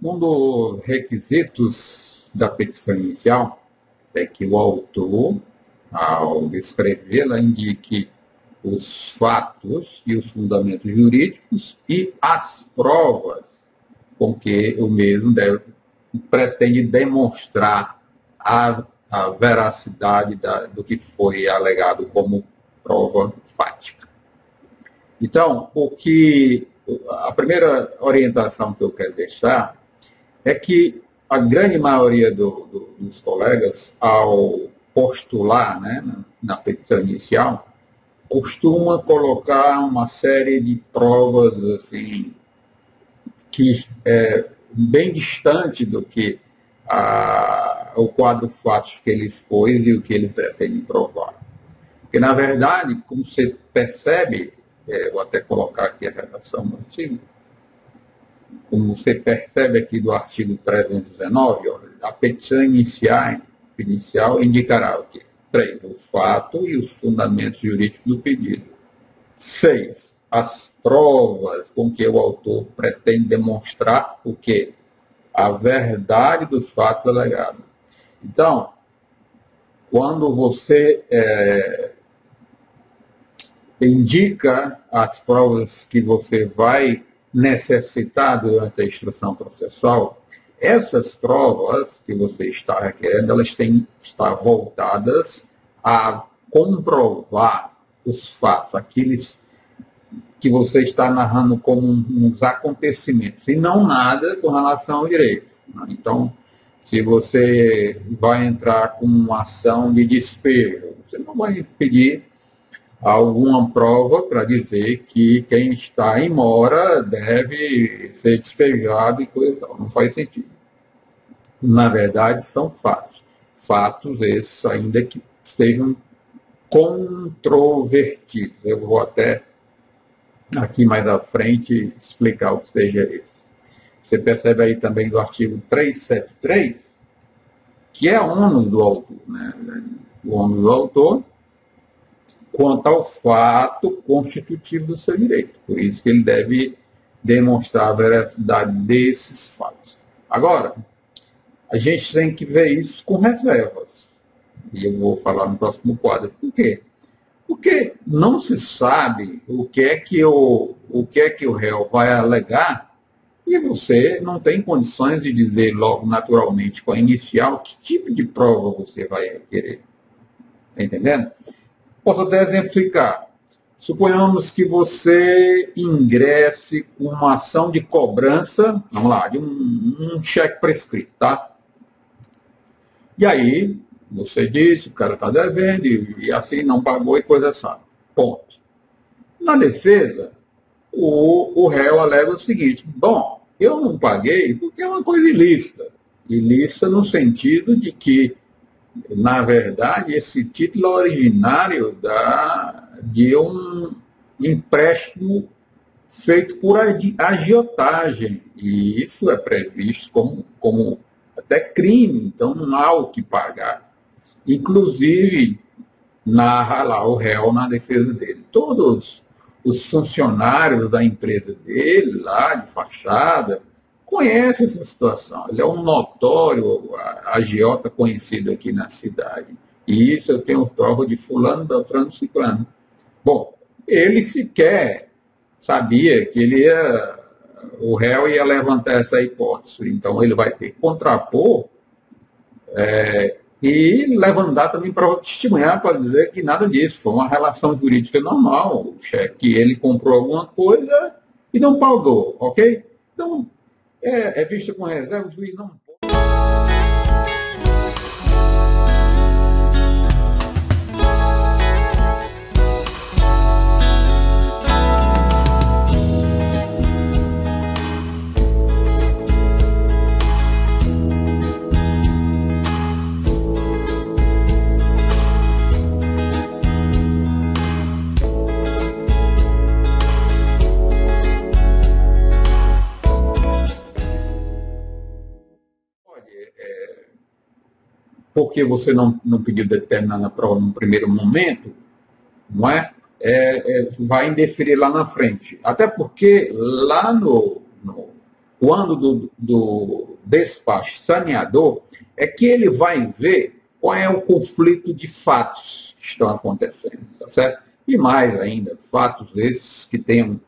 Um dos requisitos da petição inicial é que o autor, ao escrevê-la, indique os fatos e os fundamentos jurídicos e as provas com que o mesmo pretende demonstrar a veracidade do que foi alegado como prova fática. Então, a primeira orientação que eu quero deixar é que a grande maioria dos colegas, ao postular, né, na petição inicial, costuma colocar uma série de provas assim, que é bem distante do que o quadro fático que ele expôs e o que ele pretende provar. Porque, na verdade, como você percebe, vou até colocar aqui a redação do artigo, como você percebe aqui do artigo 319, a petição inicial indicará o quê? 3. O fato e os fundamentos jurídicos do pedido. 6. As provas com que o autor pretende demonstrar o quê? A verdade dos fatos alegados. Então, quando você indica as provas que você vai necessitar durante a instrução processual, essas provas que você está requerendo, elas têm que estar voltadas a comprovar os fatos, aqueles que você está narrando como uns acontecimentos, e não nada com relação ao direito. Então, se você vai entrar com uma ação de despejo, você não vai pedir alguma prova para dizer que quem está em mora deve ser despejado e coisa e tal. Não faz sentido. Na verdade, são fatos. Fatos esses ainda que sejam controvertidos. Eu vou até, aqui mais à frente, explicar o que seja isso. Você percebe aí também do artigo 373, que é ônus do autor, né? O ônus do autor quanto ao fato constitutivo do seu direito. Por isso que ele deve demonstrar a veracidade desses fatos. Agora, a gente tem que ver isso com reservas. E eu vou falar no próximo quadro. Por quê? Porque não se sabe o que é que o réu vai alegar e você não tem condições de dizer logo naturalmente com a inicial que tipo de prova você vai requerer. Está entendendo? Posso até exemplificar. Suponhamos que você ingresse com uma ação de cobrança, vamos lá, de um cheque prescrito, tá? E aí, você disse, o cara está devendo e assim não pagou e coisa assim. Ponto. Na defesa, o réu alega o seguinte: bom, eu não paguei porque é uma coisa ilícita. Ilícita no sentido de que, na verdade, esse título é originário de um empréstimo feito por agiotagem. E isso é previsto como até crime, então não há o que pagar. Inclusive, narra lá o réu na defesa dele. Todos os funcionários da empresa dele, lá de fachada, conhecem essa situação. Ele é um notório agiota conhecido aqui na cidade. E isso eu tenho prova de fulano, beltrano, ciclano. Bom, ele sequer sabia que o réu ia levantar essa hipótese. Então, ele vai ter que contrapor e levantar também para testemunhar, para dizer que nada disso. Foi uma relação jurídica normal. O chefe, que ele comprou alguma coisa e não pagou, ok? Então, é visto com reserva, o juiz não pode. Porque você não pediu determinada prova no primeiro momento, não é? Vai indeferir lá na frente. Até porque lá quando do despacho saneador, é que ele vai ver qual é o conflito de fatos que estão acontecendo, tá certo? E mais ainda, fatos esses que tenham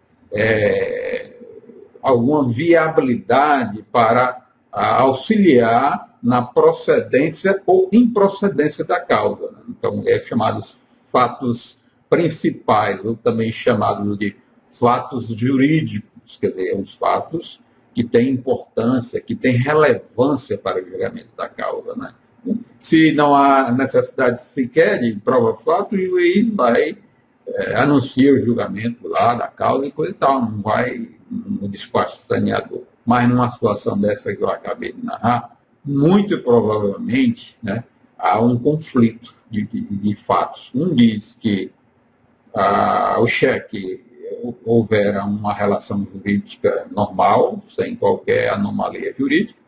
alguma viabilidade para auxiliar na procedência ou improcedência da causa, né? Então, é chamados fatos principais, ou também chamados de fatos jurídicos, quer dizer, os fatos que têm importância, que têm relevância para o julgamento da causa, né? Se não há necessidade sequer de prova-fato, o juiz vai anuncia o julgamento lá da causa e coisa e tal, não vai no despacho saneador. Mas numa situação dessa que eu acabei de narrar, muito provavelmente, né, há um conflito de fatos. Um diz que o cheque houvera uma relação jurídica normal, sem qualquer anomalia jurídica,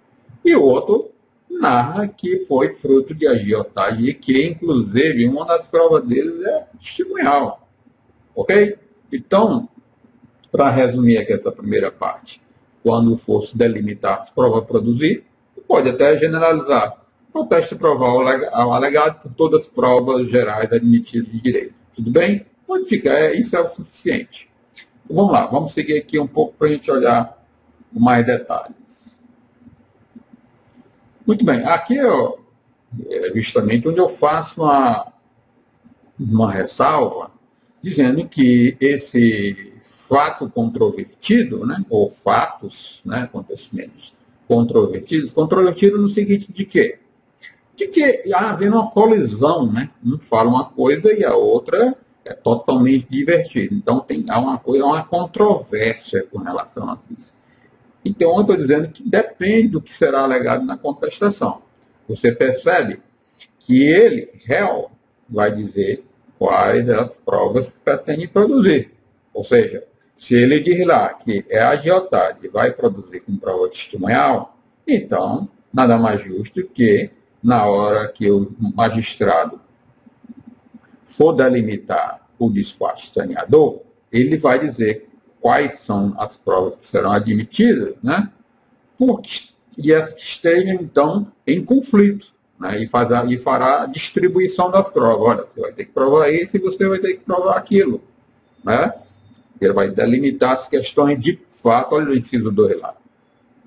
e o outro narra que foi fruto de agiotagem e que, inclusive, uma das provas deles é testemunhal. Ok? Então, para resumir aqui essa primeira parte, quando fosse delimitar as provas a produzir, pode até generalizar. Proteste provar o alegado por todas as provas gerais admitidas de direito. Tudo bem? Pode ficar, isso é o suficiente. Vamos lá, vamos seguir aqui um pouco para a gente olhar com mais detalhes. Muito bem, aqui é justamente onde eu faço uma ressalva, dizendo que esse fato controvertido, né, ou fatos, né, acontecimentos controvertido no seguinte de quê? De que há havendo uma colisão, né? Um fala uma coisa e a outra é totalmente divertida. Então há uma controvérsia com relação a isso. Então eu estou dizendo que depende do que será alegado na contestação. Você percebe que ele, réu, vai dizer quais as provas que pretende produzir. Ou seja, se ele diz lá que é agiotagem e vai produzir com prova testemunhal, então nada mais justo que, na hora que o magistrado for delimitar o despacho saneador, ele vai dizer quais são as provas que serão admitidas, né? E as que estejam, então, em conflito, né? E fará a distribuição das provas. Olha, você vai ter que provar isso e você vai ter que provar aquilo, né? Ele vai delimitar as questões de fato. Olha o inciso 2 lá.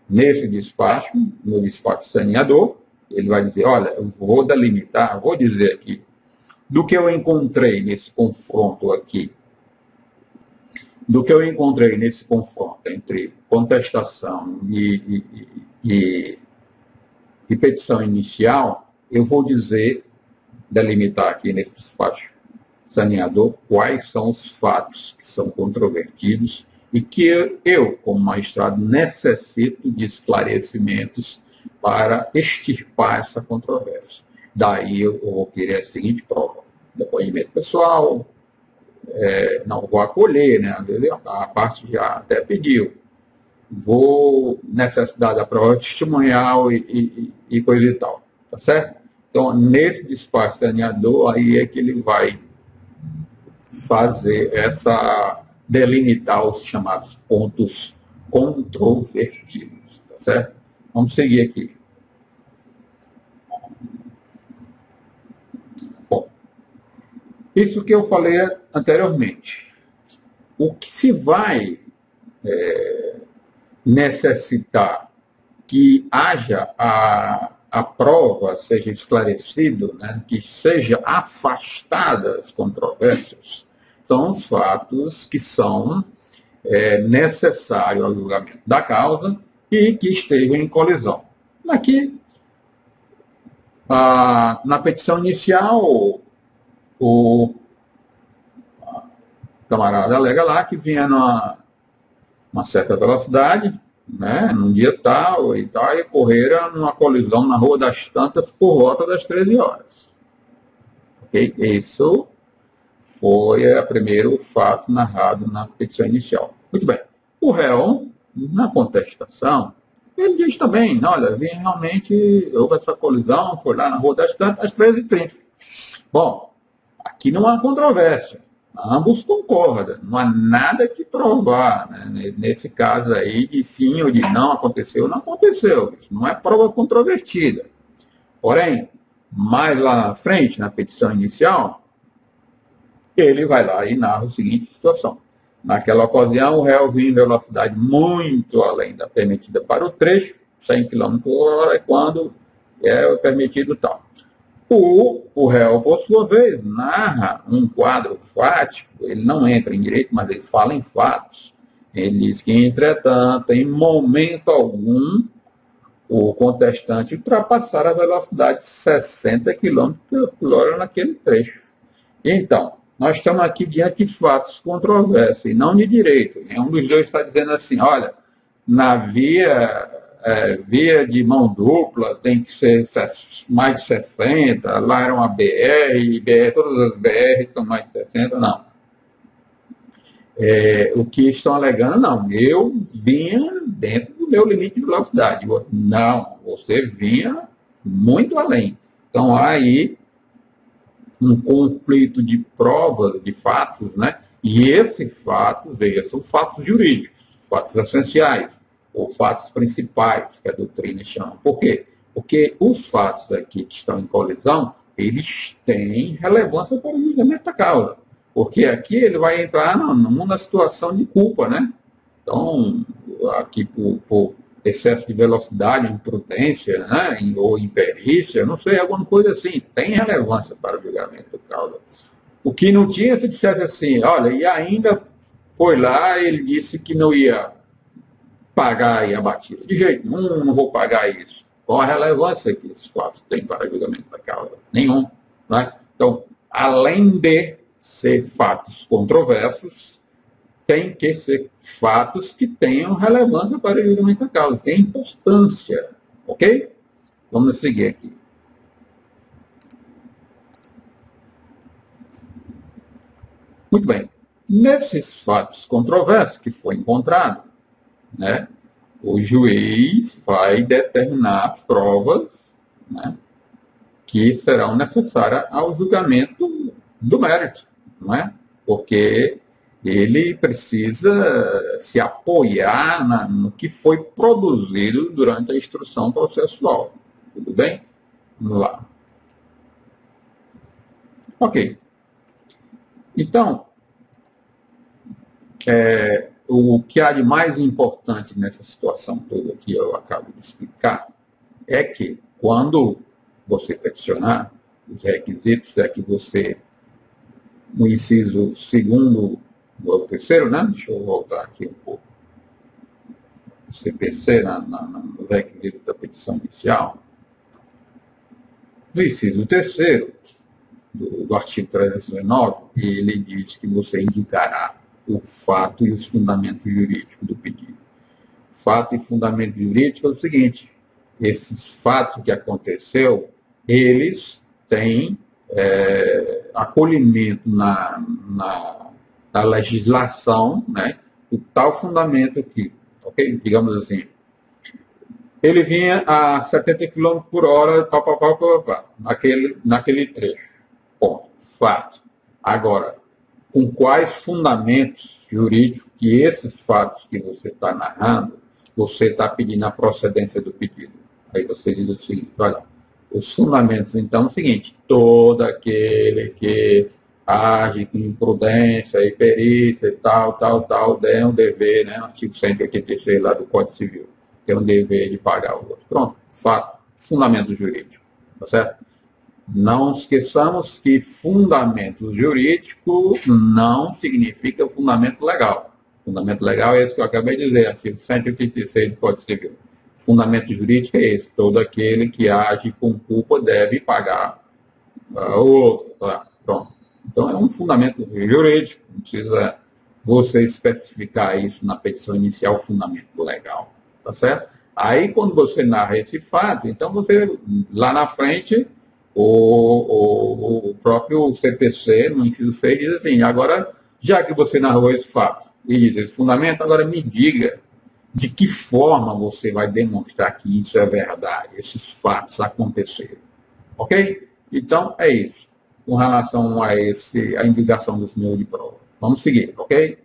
Nesse despacho, no despacho saneador, ele vai dizer, olha, eu vou delimitar, vou dizer aqui, do que eu encontrei nesse confronto aqui, do que eu encontrei nesse confronto entre contestação e petição inicial, eu vou dizer, delimitar aqui nesse despacho saneador, quais são os fatos que são controvertidos e que eu, como magistrado, necessito de esclarecimentos para extirpar essa controvérsia. Daí eu vou querer a seguinte prova: depoimento pessoal, não vou acolher, né? A parte já até pediu. Vou necessidade da prova testemunhal e coisa e tal. Tá certo? Então, nesse despacho saneador, aí é que ele vai fazer delimitar os chamados pontos controvertidos. Tá certo? Vamos seguir aqui. Bom, isso que eu falei anteriormente. O que se vai necessitar que haja a prova, seja esclarecido, né, que seja afastada as controvérsias, são os fatos que são necessários ao julgamento da causa e que estejam em colisão. Aqui, na petição inicial, o camarada alega lá que vinha numa certa velocidade, né, num dia tal e tal, e ocorreram numa colisão na Rua das Tantas por volta das 13 horas. Okay? Isso foi o primeiro fato narrado na petição inicial. Muito bem. O réu, na contestação, ele diz também, olha, realmente houve essa colisão, foi lá na Rua das Tantas às 13h30. Bom, aqui não há controvérsia. Ambos concordam, não há nada que provar, né? Nesse caso aí, de sim ou de não aconteceu, não aconteceu. Isso não é prova controvertida. Porém, mais lá na frente, na petição inicial, ele vai lá e narra a seguinte situação. Naquela ocasião, o réu vinha em velocidade muito além da permitida para o trecho, 100 km por hora, quando é permitido tal. O réu, por sua vez, narra um quadro fático, ele não entra em direito, mas ele fala em fatos. Ele diz que, entretanto, em momento algum, o contestante ultrapassar a velocidade de 60 km por hora naquele trecho. Então, nós estamos aqui diante de fatos controversos, e não de direito. Nenhum dos dois está dizendo assim, olha, na via de mão dupla tem que ser mais de 60, lá era uma BR, todas as BR são mais de 60, não. O que estão alegando, não, eu vinha dentro do meu limite de velocidade. Não, você vinha muito além. Então, há aí um conflito de provas, de fatos, né? E esses fatos, veja, são fatos jurídicos, fatos essenciais, ou fatos principais, que a doutrina chama. Por quê? Porque os fatos aqui que estão em colisão, eles têm relevância para o julgamento da causa. Porque aqui ele vai entrar numa situação de culpa, né? Então, aqui por excesso de velocidade, imprudência, né? Ou imperícia, não sei, alguma coisa assim, tem relevância para o julgamento da causa. O que não tinha, se dissesse assim, olha, e ainda foi lá, ele disse que não ia pagar aí a batida. De jeito nenhum, não vou pagar isso. Qual a relevância que esses fatos têm para o julgamento da causa? Nenhum. Né? Então, além de ser fatos controversos, tem que ser fatos que tenham relevância para o julgamento da causa, tem importância. Ok? Vamos seguir aqui. Muito bem. Nesses fatos controversos que foi encontrado, né, o juiz vai determinar as provas, né, que serão necessárias ao julgamento do mérito, não é? Porque ele precisa se apoiar no que foi produzido durante a instrução processual. Tudo bem? Vamos lá. Ok. Então, o que há de mais importante nessa situação toda que eu acabo de explicar é que, quando você peticionar, os requisitos é que você, no inciso segundo ou terceiro, né? Deixa eu voltar aqui um pouco. O CPC, no requisito da petição inicial. No inciso terceiro do artigo 319, ele diz que você indicará o fato e os fundamentos jurídicos do pedido. Fato e fundamento jurídico é o seguinte: esses fatos que aconteceu, eles têm acolhimento na legislação, né, o tal fundamento aqui, ok? Digamos assim, ele vinha a 70 km por hora, naquele trecho. Ponto. Fato. Agora, com quais fundamentos jurídicos que esses fatos que você está narrando, você está pedindo a procedência do pedido? Aí você diz o seguinte, olha, os fundamentos, então, é o seguinte: todo aquele que age com imprudência e perícia e tal, tem um dever, né? Artigo 186 lá do Código Civil, tem um dever de pagar o outro. Pronto, fato, fundamento jurídico, tá certo? Não esqueçamos que fundamento jurídico não significa fundamento legal. Fundamento legal é esse que eu acabei de dizer, artigo 186 do Código Civil. Fundamento jurídico é esse: todo aquele que age com culpa deve pagar o outro. Tá? Pronto. Então, é um fundamento jurídico, não precisa você especificar isso na petição inicial, fundamento legal. Tá certo? Aí, quando você narra esse fato, então você, lá na frente, o próprio CPC, no inciso 6, diz assim: agora, já que você narrou esse fato e diz esse fundamento, agora me diga de que forma você vai demonstrar que isso é verdade, esses fatos aconteceram. Ok? Então, é isso. com relação a a indicação do senhor de prova. Vamos seguir, ok?